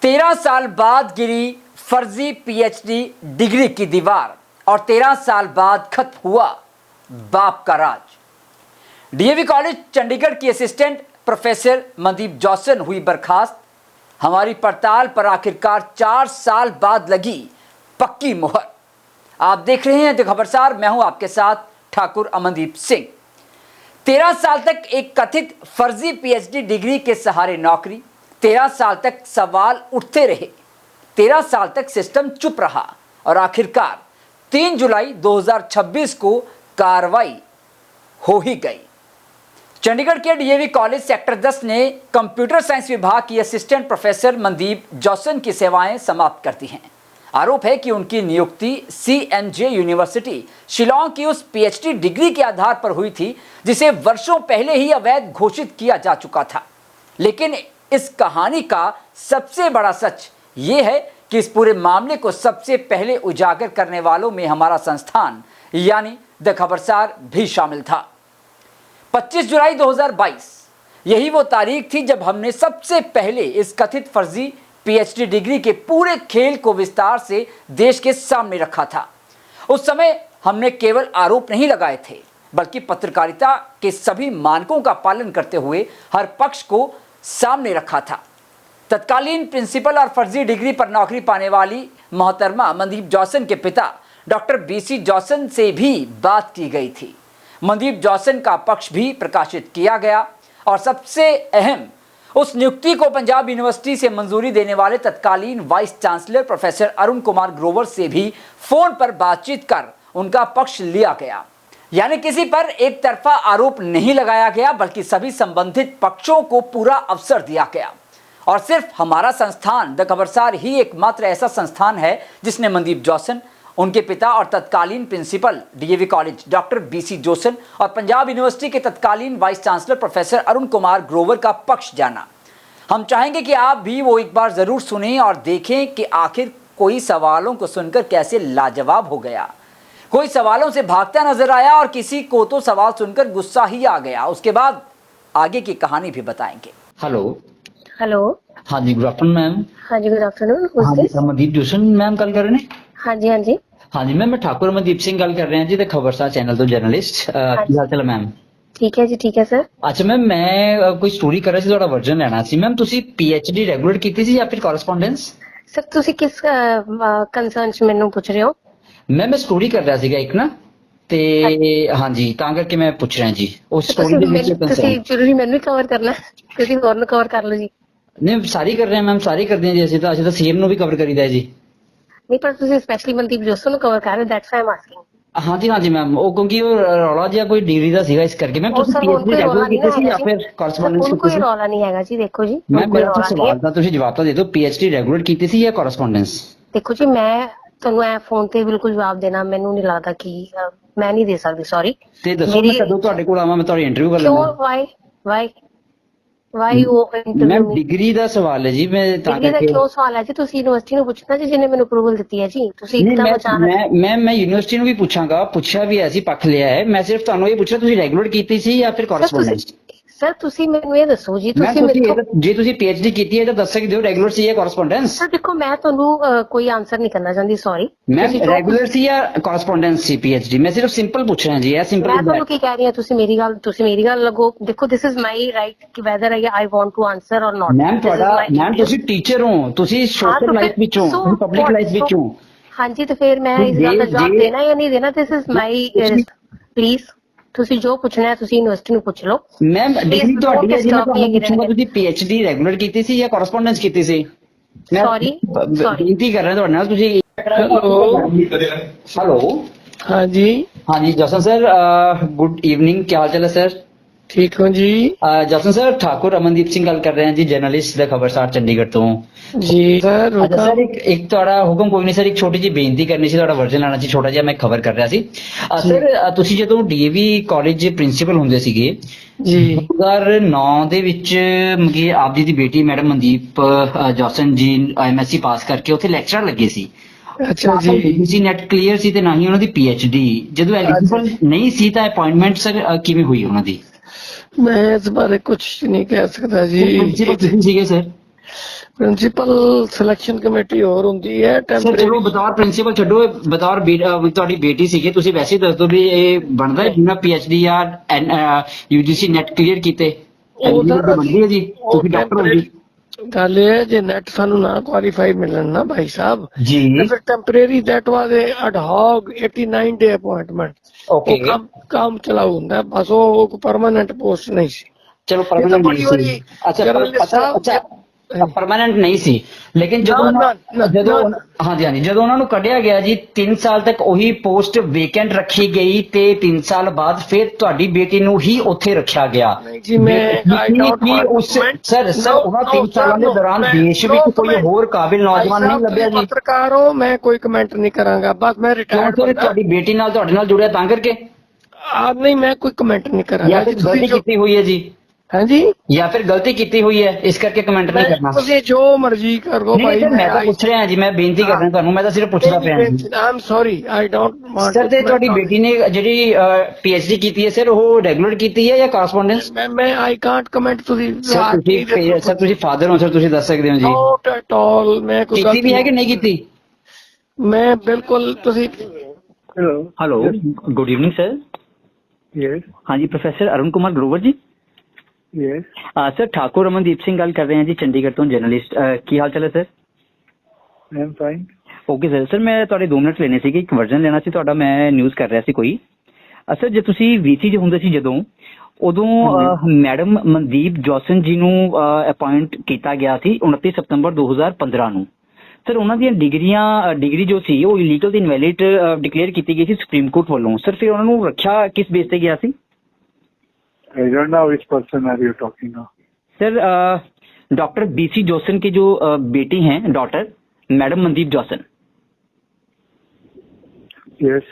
13 साल बाद गिरी फर्जी पीएचडी डिग्री की दीवार और 13 साल बाद खत्म हुआ बाप का राज। डीएवी कॉलेज चंडीगढ़ की असिस्टेंट प्रोफेसर मनदीप जॉसन हुई बर्खास्त। हमारी पड़ताल पर आखिरकार 4 साल बाद लगी पक्की मुहर। आप देख रहे हैं द खबरसार, मैं हूं आपके साथ ठाकुर अमनदीप सिंह। 13 साल तक एक कथित फर्जी पीएचडी डिग्री के सहारे नौकरी, 13 साल तक सवाल उठते रहे, 13 साल तक सिस्टम चुप रहा और आखिरकार 3 जुलाई 2026 को कार्रवाई हो ही गई। चंडीगढ़ के डीएवी कॉलेज सेक्टर 10 ने कंप्यूटर साइंस विभाग की असिस्टेंट प्रोफेसर मनदीप जॉसन की सेवाएं समाप्त कर दी हैं। आरोप है कि उनकी नियुक्ति CMJ यूनिवर्सिटी शिलांग की उस पीएचडी डिग्री के आधार पर हुई थी जिसे वर्षों पहले ही अवैध घोषित किया जा चुका था। लेकिन इस कहानी का सबसे बड़ा सच ये है कि इस पूरे मामले को सबसे पहले उजागर करने वालों में हमारा संस्थान यानी द खबरसार भी शामिल था। 25 जुलाई 2022 यही वो तारीख थी जब हमने सबसे पहले इस कथित फर्जी पीएचडी डिग्री के पूरे खेल को विस्तार से देश के सामने रखा था। उस समय हमने केवल आरोप नहीं लगाए थे, बल्कि पत्रकारिता के सभी मानकों का पालन करते हुए हर पक्ष को सामने रखा था। तत्कालीन प्रिंसिपल और फर्जी डिग्री पर नौकरी पाने वाली मोहतरमा मनदीप जॉसन के पिता डॉक्टर BC जॉसन से भी बात की गई थी। मनदीप जॉसन का पक्ष भी प्रकाशित किया गया और सबसे अहम, उस नियुक्ति को पंजाब यूनिवर्सिटी से मंजूरी देने वाले तत्कालीन vice chancellor professor Arun Kumar Grover से भी फोन पर बातचीत कर उनका पक्ष लिया गया। यानी किसी पर एक तरफा आरोप नहीं लगाया गया, बल्कि सभी संबंधित पक्षों को पूरा अवसर दिया गया। और सिर्फ हमारा संस्थान द खबरसार ही एकमात्र ऐसा संस्थान है जिसने मनदीप जॉसन, उनके पिता और तत्कालीन principal DAV college doctor BC Josan और पंजाब यूनिवर्सिटी के तत्कालीन vice chancellor professor Arun Kumar Grover का पक्ष जाना। हम चाहेंगे कि आप भी वो एक बार जरूर सुनें और देखें कि आखिर कोई सवालों को सुनकर कैसे लाजवाब हो गया, कोई सवालों से भागता नजर आया और किसी को तो सवाल सुनकर गुस्सा ही आ गया। उसके बाद आगे की कहानी भी बताएंगे। Hello hello. हाँ जी, गुड आफ्टरनून मैम। हाँ जी, गुड आफ्टरनून। हाँ जी, मनदीप जॉसन मैम गल कर रहे हैं? हाँ जी, हाँ जी। हाँ जी मैम, मैं ठाकुर अमनदीप सिंह गल कर रहे हैं जी, द खबरसार चैनल तो जर्नलिस्ट। की हाल चाल मैम? ठीक है जी, ठीक है सर। अच्छा मैम, मैं कोई स्टोरी कर रहा ਸੀ, ਤੁਹਾਡਾ ਵਰਜਨ ਲੈਣਾ ਸੀ ਮੈਮ। ਤੁਸੀਂ PhD ਰੈਗੂਲਰ ਕੀਤੀ ਸੀ ਜਾਂ ਫਿਰ ਕੋਰਸਪੋਂਡੈਂਸ? ਸਰ ਤੁਸੀਂ ਕਿਸ ਕੰਸਰਨ ਚ ਮੈਨੂੰ ਪੁੱਛ ਰਹੇ ਹੋ? ਮੈਂ ਸਟੋਰੀ ਕਰ ਰਿਹਾ ਸੀਗਾ ਇੱਕ ਨਾ, ਤੇ ਹਾਂਜੀ ਤਾਂ ਕਰਕੇ ਮੈਂ ਪੁੱਛ ਰਿਹਾ ਜੀ ਉਸ ਸਟੋਰੀ ਦੇ ਵਿੱਚ ਤੁਸੀਂ ਜ਼ਰੂਰੀ ਮੈਨੂੰ ਹੀ ਕਵਰ ਕਰਨਾ, ਤੁਸੀਂ ਹੋਰ ਨੂੰ ਕਵਰ ਕਰ ਲਓ ਜੀ। ਨਹੀਂ ਸਾਰੀ ਕਰ ਰਹੇ ਹਾਂ ਮੈਮ, ਸਾਰੀ ਕਰਦੇ ਹਾਂ ਜੀ। ਅਸੀਂ ਤਾਂ ਸੇਮ ਨੂੰ ਵੀ ਕਵਰ ਕਰੀਦਾ ਹੈ ਜੀ। ਨਹੀਂ ਪਰ ਤੁਸੀਂ ਸਪੈਸ਼ਲੀ ਮਨਦੀਪ ਜੋਸਨ ਨੂੰ ਕਵਰ ਕਰ ਰਹੇ ਹੋ, ਦੈਟਸ ਵਾਈ ਆਮ ਆਸਕਿੰਗ। ਹਾਂਜੀ ਮੈਮ, ਉਹ ਕਿਉਂਕਿ ਉਹ ਰੌਲਾ ਜਿਹਾ ਕੋਈ ਡਿਗਰੀ ਦਾ ਸੀਗਾ, ਇਸ ਕਰਕੇ ਮੈਮ। ਤੁਸੀਂ PhD ਰੈਗੂਲਰ ਕੀਤੀ ਸੀ ਜਾਂ ਫਿਰ ਕੋਰਸਪੋਂਡੈਂਸ ਕੀਤੀ ਸੀ? ਕੋਈ ਰੌਲਾ ਨਹੀਂ ਹੈਗਾ ਜੀ। ਦੇਖੋ ਜੀ ਮੈਂ ਸਵਾਲ ਦਾ ਤੁਸੀਂ ਜਵਾਬ ਤਾਂ ਦੇ ਦਿਓ, PhD ਰੈਗੂਲਰ ਕੀਤੀ ਸੀ ਜਾਂ ਕੋਰਸਪੋਂਡੈਂਸ? ਦੇਖੋ ਜੀ, ਮੈਂ ਤੁਹਾਨੂੰ ਐ ਫੋਨ ਤੇ ਬਿਲਕੁਲ ਜਵਾਬ ਦੇਣਾ ਮੈਨੂੰ ਨਹੀਂ ਲੱਗਦਾ ਕਿ ਮੈਂ ਨਹੀਂ ਦੇ ਸਕਦੀ, ਸੌਰੀ। ਤੇ ਦੱਸੋ ਮੈਂ ਕਦੋਂ ਤੁਹਾਡੇ ਕੋਲ ਆਵਾਂ, ਮੈਂ ਤੁਹਾਡੀ ਇੰਟਰਵਿਊ ਕਰ ਲਵਾਂ। ਕਿਉਂ ਵਾਈ ਉਹ ਇੰਟਰਵਿਊ? ਮੈਮ ਡਿਗਰੀ ਦਾ ਸਵਾਲ ਹੈ ਜੀ, ਮੈਂ ਤਾਂ ਡਿਗਰੀ ਦਾ ਕਿਉਂ ਸਵਾਲ ਹੈ ਜੀ? ਤੁਸੀਂ ਯੂਨੀਵਰਸਿਟੀ ਨੂੰ ਪੁੱਛਣਾ ਜੀ ਜਿਹਨੇ ਮੈਨੂੰ ਅਪਰੂਵਲ ਦਿੱਤੀ ਹੈ ਜੀ। ਤੁਸੀਂ ਇੱਕਦਮ ਅਚਾਨਕ ਮੈਂ ਯੂਨੀਵਰਸਿਟੀ ਨੂੰ ਵੀ ਪੁੱਛਾਂਗਾ, ਪੁੱਛਿਆ ਵੀ ਐਸੀ ਪੱਖ ਲਿਆ ਹੈ। ਮੈਂ ਸਿਰਫ ਤੁਹਾਨੂੰ ਇਹ ਪੁੱਛਿਆ ਤੁਸੀਂ ਰੈਗੂਲਰ ਕੀਤੀ ਸੀ ਜਾਂ ਫਿਰ ਕੋਰਸਪੋਂਡੈਂਸ? ਸਰ ਤੁਸੀਂ ਮੈਨੂੰ ਇਹ ਦੱਸੋ ਜੀ, ਜੇ ਤੁਸੀਂ PhD ਕੀਤੀ ਹੈ ਤਾਂ ਦੱਸ ਸਕਦੇ ਹੋ ਰੈਗੂਲਰ ਸੀ ਜਾਂ ਕੋਰਸਪੋਂਡੈਂਸ? ਸਰ ਦੇਖੋ, ਮੈਂ ਤੁਹਾਨੂੰ ਕੋਈ ਆਨਸਰ ਨਹੀਂ ਕਰਨਾ ਚਾਹੁੰਦੀ, ਸੌਰੀ। ਮੈਂ ਰੈਗੂਲਰ ਸੀ ਜਾਂ ਕੋਰਸਪੋਂਡੈਂਸ ਸੀ PhD? ਮੈਂ ਸਿਰਫ ਸਿੰਪਲ ਪੁੱਛ ਰਿਹਾ ਜੀ, ਇਹ ਸਿੰਪਲ। ਮੈਂ ਤੁਹਾਨੂੰ ਕੀ ਕਹਿ ਰਹੀ ਹਾਂ, ਤੁਸੀਂ ਮੇਰੀ ਗੱਲ ਲੱਗੋ। ਦੇਖੋ, ਦਿਸ ਇਜ਼ ਮਾਈ ਰਾਈਟ ਕਿ whether I want to answer or not. Ma'am ਤੁਸੀਂ ਟੀਚਰ ਹੋ, ਤੁਸੀਂ ਸੋਸ਼ਲ ਲਾਈਫ ਵਿੱਚ ਹੋ, ਤੁਸੀਂ ਪਬਲਿਕ ਲਾਈਫ ਵਿੱਚ ਹੋ। ਹਾਂਜੀ, ਤੇ ਫਿਰ ਮੈਂ ਇਸ ਗੱਲ ਦਾ ਜਵਾਬ ਦੇਣਾ ਜਾਂ ਨਹੀਂ ਦੇਣਾ? ਦਿਸ ਇਜ਼ ਮਾਈ, ਪਲੀਜ਼ ਤੁਸੀਂ ਜੋ ਪੁੱਛਣਾ ਹੈ ਤੁਸੀਂ ਯੂਨੀਵਰਸਿਟੀ ਨੂੰ ਪੁੱਛ ਲਓ। ਮੈਮ ਡਿਗਰੀ ਤੁਹਾਡੀ ਹੈ ਜੀ, ਮੈਂ ਤੁਹਾਨੂੰ ਪੁੱਛੂੰਗਾ ਤੁਸੀਂ PhD ਰੈਗੂਲਰ ਕੀਤੀ ਸੀ ਜਾਂ ਕੋਰਸਪੋਂਡੈਂਸ ਕੀਤੀ ਸੀ? ਸੌਰੀ ਬੇਨਤੀ ਕਰ ਰਿਹਾ ਤੁਹਾਡੇ ਨਾਲ, ਤੁਸੀਂ। ਹੈਲੋ हाँ जी जॉसन सर, गुड इवनिंग, क्या हाल चाल है सर? ठीक हूँ जी। जॉसन सर, ठाकुर अमनदीप सिंह गल कर रहे हैं जी, जर्नलिस्ट द खबरसार चंडीगढ़ तो जी सर। अच्छा सर, एक ਤੁਹਾਡਾ ਹੁਕਮ ਕੋਈ ਨਹੀਂ ਸਰ, ਇੱਕ ਛੋਟੀ ਜਿਹੀ ਬੇਨਤੀ ਕਰਨੀ ਸੀ, ਤੁਹਾਡਾ ਵਰਜਨ ਲੈਣਾ ਸੀ ਛੋਟਾ ਜਿਹਾ, ਮੈਂ ਖਬਰ ਕਰ ਰਿਹਾ ਸੀ। ਸਰ ਤੁਸੀਂ ਜਦੋਂ DAV ਕਾਲਜ ਪ੍ਰਿੰਸੀਪਲ ਹੁੰਦੇ ਸੀਗੇ ਜੀ 2009 ਦੇ ਵਿੱਚ, ਮਗੀ ਆਪ ਜੀ ਦੀ ਬੇਟੀ ਮੈਡਮ ਮਨਦੀਪ ਜੌਸਨ ਜੀ MSc ਪਾਸ ਕਰਕੇ ਉੱਥੇ ਲੈਕਚਰਰ ਲੱਗੇ ਸੀ। अच्छा जी। ਨੈਟ ਕਲੀਅਰ ਸੀ ਤੇ ਨਾ ਹੀ ਉਹਨਾਂ ਦੀ PhD। ਜਦੋਂ ਐਲੀਜੀਬਲ ਨਹੀਂ ਸੀ ਤਾਂ ਅਪਾਇੰਟਮੈਂਟ ਸਰ ਕਿਵੇਂ ਹੋਈ ਉਹਨਾਂ ਦੀ? मैं इस बारे कुछ नहीं कह सकता जी। प्रिंसिपल ਸੀਗੇ ਸਰ? प्रिंसिपल सिलेक्शन कमेटी और ਹੁੰਦੀ ਹੈ ਸਰ ਚਲੋ ਟੈਂਪਰੇਰੀ ਬਤੌਰ ਪ੍ਰਿੰਸੀਪਲ ਛੱਡੋ, ਬਤੌਰ ਤੁਹਾਡੀ ਬੇਟੀ ਸੀਗੀ, ਤੁਸੀਂ ਵੈਸੇ ਹੀ ਦੱਸ ਦਿਓ ਵੀ ਇਹ ਬਣਦਾ ਹੈ ਬਿਨਾਂ PhD ਜਾਂ UGC ਨੈਟ ਕਲੀਅਰ ਕੀਤੇ ਐਲੀਜੀਬਿਲਟੀ ਬਣਦੀ ਹੈ ਜੀ, ਤੁਸੀਂ ਡਾਕਟਰ ਹੋ ਜੀ। ਗੱਲ ਇਹ ਹੈ ਜੇ ਨੈਟ ਸਾਨੂੰ ਨਾ ਕੁਆਲੀਫਾਈ ਮਿਲਣ ਨਾ ਭਾਈ ਸਾਹਿਬ ਜੀ ਤੇ ਫਿਰ temporary that was ad hoc 89 day appointment okay, ਕੰਮ ਚਲਾਉ ਹੁੰਦਾ ਬਸ, ਉਹ ਪਰਮਾਨੈਂਟ ਪੋਸਟ ਨਹੀਂ ਸੀ। ਚਲੋ ਪਰਮਾਨੈਂਟ ਨਹੀਂ ਸੀ, ਅੱਛਾ ਪਰਮਾਨੈਂਟ ਨਹੀਂ ਸੀ, ਲੇਕਿਨ ਜਦੋਂ ਹਾਂਜੀ ਹਾਂਜੀ ਜਦੋਂ ਉਹਨਾਂ ਨੂੰ ਕੱਢਿਆ ਗਿਆ ਜੀ 3 ਸਾਲ ਤੱਕ ਉਹੀ ਪੋਸਟ ਵੇਕੈਂਟ ਰੱਖੀ ਗਈ ਤੇ 3 ਸਾਲ ਬਾਅਦ ਫਿਰ ਤੁਹਾਡੀ ਬੇਟੀ ਨੂੰ ਹੀ ਉੱਥੇ ਰੱਖਿਆ ਗਿਆ ਜੀ। ਮੈਂ ਉਸ ਸਰ ਉਹਨਾਂ 3 ਸਾਲਾਂ ਦੇ ਦੌਰਾਨ ਦੇਸ਼ ਵਿੱਚ ਕੋਈ ਹੋਰ ਕਾਬਿਲ ਨੌਜਵਾਨ ਨਹੀਂ ਲੱਭਿਆ ਜੀ। ਪੱਤਰਕਾਰ ਹੋ, ਮੈਂ ਕੋਈ ਕਮੈਂਟ ਨਹੀਂ ਕਰਾਂਗਾ, ਬਸ ਮੈਂ ਰਿਟਾਇਰਡ। ਤੁਹਾਡੀ ਬੇਟੀ ਨਾਲ ਤੁਹਾਡੇ ਨਾਲ ਜੁੜਿਆ ਤਾਂ ਕਰਕੇ ਨਹੀਂ, ਮੈਂ ਕੋਈ ਕਮੈਂਟ ਨਹੀਂ ਕਰਾਂਗਾ। ਜਾਂ ਫਿਰ ਗਲਤੀ ਕੀਤੀ ਹੋਈ ਹੈ ਜੀ, ਹਾਂਜੀ, ਜਾਂ ਫਿਰ ਗਲਤੀ ਕੀਤੀ ਹੋਈ ਹੈ ਇਸ ਕਰਕੇ ਕਮੈਂਟ ਨਹੀਂ ਕਰਨਾ। ਤੁਸੀਂ ਜੋ ਮਰਜ਼ੀ ਕਰੋ ਭਾਈ, ਮੈਂ ਤਾਂ ਪੁੱਛ ਰਿਹਾ ਜੀ, ਮੈਂ ਬੇਨਤੀ ਕਰ ਰਿਹਾ ਤੁਹਾਨੂੰ, ਮੈਂ ਤਾਂ ਸਿਰਫ ਪੁੱਛਦਾ ਪਿਆ ਜੀ। I'm sorry, I don't want. Sir ਤੇ ਤੁਹਾਡੀ ਬੇਟੀ ਨੇ ਜਿਹੜੀ PhD ਕੀਤੀ ਹੈ ਸਰ, ਉਹ ਰੈਗੂਲਰ ਕੀਤੀ ਹੈ ਜਾਂ ਕਾਰਸਪੋਂਡੈਂਸ? ਮੈਂ ਆਈ ਕਾਂਟ ਕਮੈਂਟ। ਤੁਸੀਂ ਸਰ ਤੁਸੀਂ ਫਾਦਰ ਹੋ ਸਰ, ਤੁਸੀਂ ਦੱਸ ਸਕਦੇ ਹੋ ਜੀ। ਨੋਟ ਐਟ ਆਲ, ਮੈਂ ਕੋਈ ਕੀਤੀ ਵੀ ਹੈ ਕਿ ਨਹੀਂ ਕੀਤੀ? ਮੈਂ ਬਿਲਕੁਲ। ਤੁਸੀਂ hello good evening sir. Yes हाँ जी, प्रोफेसर अरुण कुमार ग्रोवर जी। यस सर ठाकुर रमनदीप सिंह गल कर रहे हैं जी, चंडीगढ़ तो जर्नलिस्ट। की हाल चाल है sir? I am fine. Okay sir ਮੈਂ ਤੁਹਾਡੇ 2 ਮਿੰਟ ਲੈਣੇ ਸੀਗੇ, ਇੱਕ ਵਰਜਨ ਲੈਣਾ ਸੀ ਤੁਹਾਡਾ, ਮੈਂ ਨਿਊਜ਼ ਕਰ ਰਿਹਾ ਸੀ ਕੋਈ। ਸਰ ਜੇ ਤੁਸੀਂ VC ਚ ਹੁੰਦੇ ਸੀ ਜਦੋਂ, ਉਦੋਂ ਮੈਡਮ ਮਨਦੀਪ ਜੋਸਨ ਜੀ ਨੂੰ ਅਪਾਇੰਟ ਕੀਤਾ ਗਿਆ ਸੀ 29 ਸਤੰਬਰ 2015 ਨੂੰ। ਸਰ ਉਹਨਾਂ ਦੀਆਂ ਡਿਗਰੀ ਜੋ ਸੀ ਉਹ ਇਲੀਗਲ ਤੇ ਇਨਵੈਲਿਡ ਡਿਕਲੇਅਰ ਕੀਤੀ ਗਈ ਸੀ ਸੁਪਰੀਮ ਕੋਰਟ ਵੱਲੋਂ। ਸਰ ਫਿਰ ਉਹਨਾਂ ਨੂੰ ਰੱਖਿਆ ਕਿਸ ਬੇਸ ਤੇ ਗਿਆ ਸੀ? I don't know which person are you talking of. Sir doctor BC Josan की जो बेटी हैं, daughter madam Mandeep Josan. Yes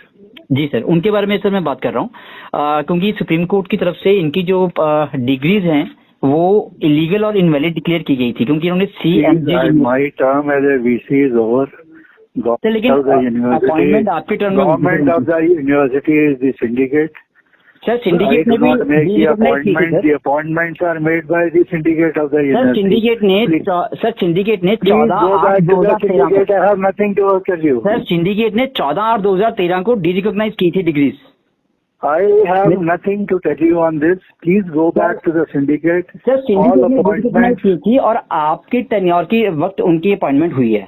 जी सर, उनके बारे में सर मैं बात कर रहा हूँ क्योंकि सुप्रीम कोर्ट की तरफ से इनकी जो डिग्रीज हैं वो इलीगल और इनवैलिड डिक्लेयर की गई थी क्योंकि इन्होंने CMG my term as a VC is over. लेकिन अपॉइंटमेंट आपके टर्म में government of the university is the syndicate. Sir syndicate ने भी the appointments are made by the syndicate of the university. Syndicate ने 14/8/2013 I have nothing to tell you. Sir syndicate ने 14/8/2013 को डिरिकॉग्नाइज की थी degrees. I have nothing to tell you on this. Please go back to the syndicate. Sir syndicate ने डिरिकॉग्नाइज की थी और आपके टेन्योर के वक्त उनकी अपॉइंटमेंट हुई है।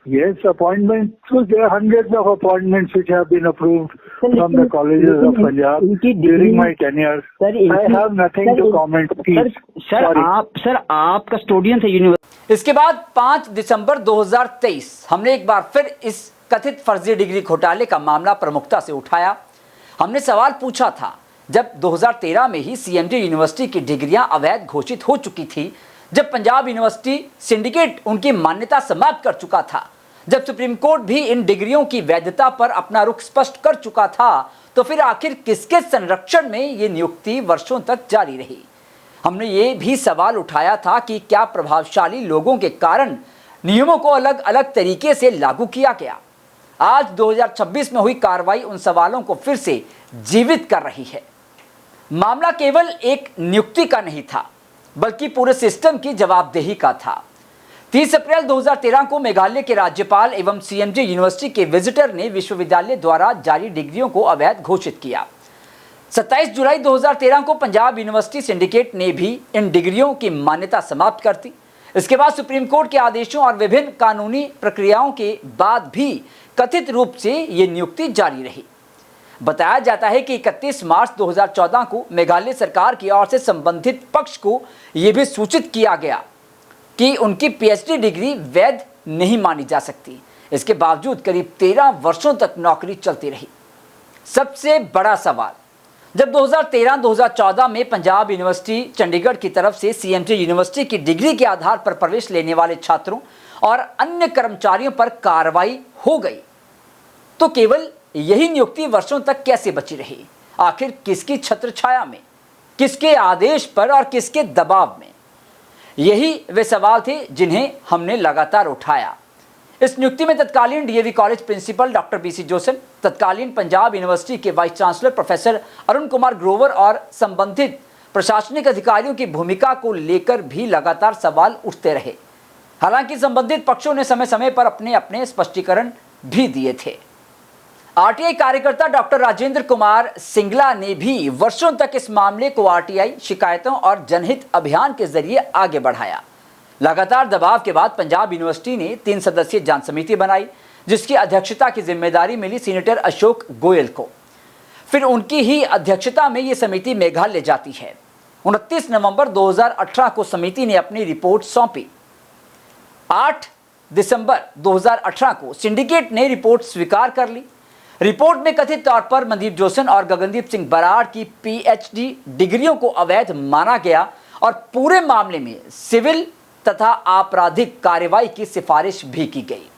Yes, appointments. So there are hundreds of appointments which have been approved from the colleges of Punjab during my tenure. I have nothing to comment. Please. Sir आप कस्टोडियन थे यूनिवर्सिटी। इसके बाद 5 दिसंबर 2023 हमने एक बार फिर इस कथित फर्जी डिग्री घोटाले का मामला प्रमुखता से उठाया। हमने सवाल पूछा था, जब 2013 में ही CMG यूनिवर्सिटी की डिग्रियां अवैध घोषित हो चुकी थी, जब पंजाब यूनिवर्सिटी सिंडिकेट उनकी मान्यता समाप्त कर चुका था, जब सुप्रीम कोर्ट भी इन डिग्रियों की वैधता पर अपना रुख स्पष्ट कर चुका था, तो फिर आखिर किसके संरक्षण में ये नियुक्ति वर्षों तक जारी रही? हमने ये भी सवाल उठाया था कि क्या प्रभावशाली लोगों के कारण नियमों को अलग अलग तरीके से लागू किया गया? आज 2026 में हुई कार्रवाई उन सवालों को फिर से जीवित कर रही है। मामला केवल एक नियुक्ति का नहीं था, बल्कि पूरे सिस्टम की जवाबदेही का था। 30 अप्रैल 2013 को मेघालय के राज्यपाल एवं CMG यूनिवर्सिटी के विजिटर ने विश्वविद्यालय द्वारा जारी डिग्रियों को अवैध घोषित किया। 27 जुलाई 2013 को पंजाब यूनिवर्सिटी सिंडिकेट ने भी इन डिग्रियों की मान्यता समाप्त कर दी। इसके बाद सुप्रीम कोर्ट के आदेशों और विभिन्न कानूनी प्रक्रियाओं के बाद भी कथित रूप से ये नियुक्ति जारी रही। बताया जाता है कि 31 मार्च 2014 को मेघालय सरकार की ओर से संबंधित पक्ष को यह भी सूचित किया गया कि उनकी PhD डिग्री वैध नहीं मानी जा सकती। इसके बावजूद करीब 13 वर्षों तक नौकरी चलती रही। सबसे बड़ा सवाल, जब 2013-2014 में पंजाब यूनिवर्सिटी चंडीगढ़ की तरफ से CMG यूनिवर्सिटी की डिग्री के आधार पर प्रवेश लेने वाले छात्रों और अन्य कर्मचारियों पर कार्रवाई हो गई, तो केवल यही नियुक्ति वर्षों तक कैसे बची रही? आखिर किसकी छत्रछाया में, किसके आदेश पर और किसके दबाव में? यही वे सवाल थे जिन्हें हमने लगातार उठाया। इस नियुक्ति में तत्कालीन DAV college principal doctor BC Josan, तत्कालीन पंजाब यूनिवर्सिटी के vice chancellor professor Arun Kumar Grover और संबंधित प्रशासनिक अधिकारियों की भूमिका को लेकर भी लगातार सवाल उठते रहे। हालांकि संबंधित पक्षों ने समय समय पर अपने अपने स्पष्टीकरण भी दिए थे। आरटीआई कार्यकर्ता डॉक्टर राजेंद्र कुमार सिंगला ने भी वर्षों तक इस मामले को आरटीआई शिकायतों और जनहित अभियान के जरिए आगे बढ़ाया। लगातार दबाव के बाद पंजाब यूनिवर्सिटी ने 3 सदस्यीय जांच समिति बनाई, जिसकी अध्यक्षता की जिम्मेदारी मिली सीनेटर अशोक गोयल को। फिर उनकी ही अध्यक्षता में ये समिति मेघालय जाती है। 29 नवंबर 2018 को समिति ने अपनी रिपोर्ट सौंपी। 8 दिसंबर 2018 को सिंडिकेट ने रिपोर्ट स्वीकार कर ली। रिपोर्ट में कथित तौर पर मनदीप जोसन और गगनदीप सिंह बराड़ की पीएचडी डिग्रियों को अवैध माना गया और पूरे मामले में सिविल तथा आपराधिक कार्रवाई की सिफारिश भी की गई।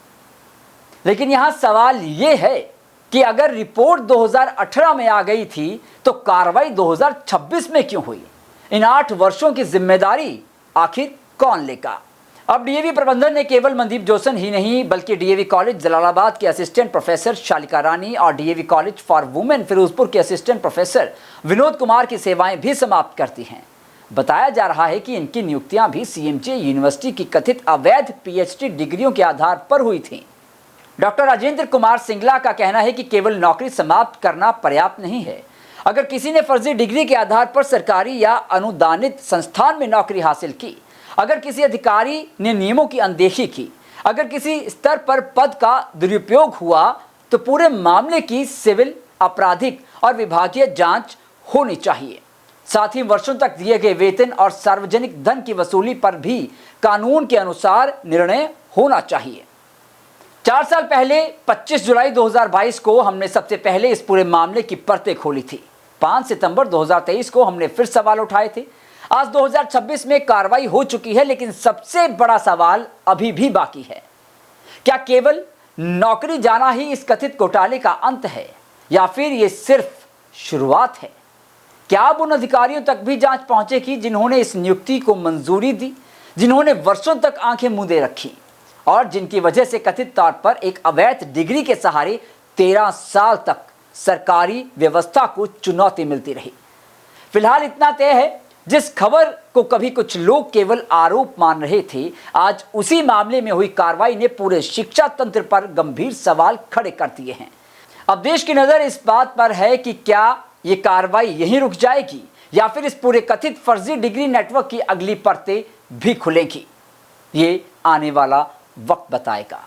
लेकिन यहां सवाल यह है कि अगर रिपोर्ट 2018 में आ गई थी तो कार्रवाई 2026 में क्यों हुई? इन 8 वर्षों की जिम्मेदारी आखिर कौन लेगा? अब डीएवी प्रबंधन ने केवल मनदीप जोसन ही नहीं बल्कि डीएवी कॉलेज जलालाबाद के असिस्टेंट प्रोफेसर शालिका रानी और DAV college for women Firozpur के असिस्टेंट प्रोफेसर विनोद कुमार की सेवाएं भी समाप्त करती हैं। बताया जा रहा है कि इनकी नियुक्तियां भी सीएमजे यूनिवर्सिटी की कथित अवैध पीएचडी डिग्रियों के आधार पर हुई थी। डॉक्टर राजेंद्र कुमार सिंगला का कहना है कि केवल नौकरी समाप्त करना पर्याप्त नहीं है। अगर किसी ने फर्जी डिग्री के आधार पर सरकारी या अनुदानित संस्थान में नौकरी हासिल की, अगर किसी अधिकारी ने नियमों की अनदेखी की, अगर किसी स्तर पर पद का दुरुपयोग हुआ तो पूरे मामले की सिविल, आपराधिक और विभागीय जांच होनी चाहिए। साथ ही वर्षों तक दिए गए वेतन और सार्वजनिक धन की वसूली पर भी कानून के अनुसार निर्णय होना चाहिए। 4 साल पहले 25 जुलाई 2022 को हमने सबसे पहले इस पूरे मामले की परतें खोली थी। 5 सितंबर 2023 को हमने फिर सवाल उठाए थे। आज 2026 में कार्रवाई हो चुकी है, लेकिन सबसे बड़ा सवाल अभी भी बाकी है। क्या केवल नौकरी जाना ही इस कथित घोटाले का अंत है या फिर ये सिर्फ शुरुआत है? क्या अब उन अधिकारियों तक भी जांच पहुंचेगी जिन्होंने इस नियुक्ति को मंजूरी दी, जिन्होंने वर्षों तक आंखें मूंदे रखी और जिनकी वजह से कथित तौर पर एक अवैध डिग्री के सहारे 13 साल तक सरकारी व्यवस्था को चुनौती मिलती रही? फिलहाल इतना तय है, जिस खबर को कभी कुछ लोग केवल आरोप मान रहे थे, आज उसी मामले में हुई कार्रवाई ने पूरे शिक्षा तंत्र पर गंभीर सवाल खड़े कर दिए हैं। अब देश की नजर इस बात पर है कि क्या ये कार्रवाई यहीं रुक जाएगी या फिर इस पूरे कथित फर्जी डिग्री नेटवर्क की अगली परतें भी खुलेंगी? ये आने वाला वक्त बताएगा।